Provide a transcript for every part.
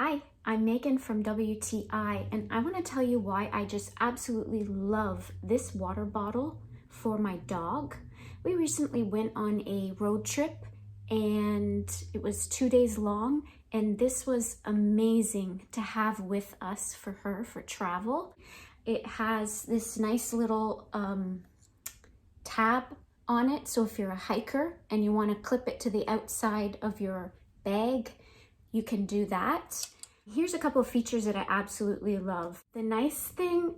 Hi, I'm Megan from WTI, and I want to tell you why I just absolutely love this water bottle for my dog. We recently went on a road trip and it was 2 days long, and this was amazing to have with us for her for travel. It has this nice little tab on it, so if you're a hiker and you want to clip it to the outside of your bag, you can do that. Here's a couple of features that I absolutely love. The nice thing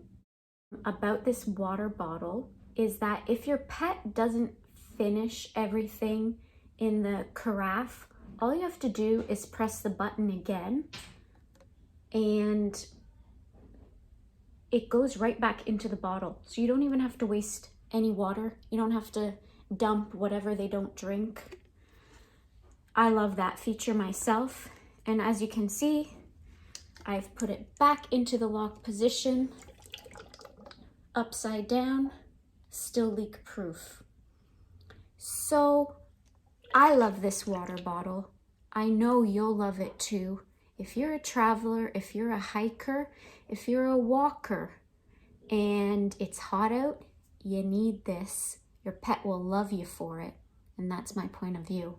about this water bottle is that if your pet doesn't finish everything in the carafe, all you have to do is press the button again and it goes right back into the bottle. So you don't even have to waste any water. You don't have to dump whatever they don't drink. I love that feature myself. And as you can see, I've put it back into the lock position, upside down, still leak proof. So I love this water bottle. I know you'll love it too. If you're a traveler, if you're a hiker, if you're a walker, and it's hot out, you need this. Your pet will love you for it. And that's my point of view.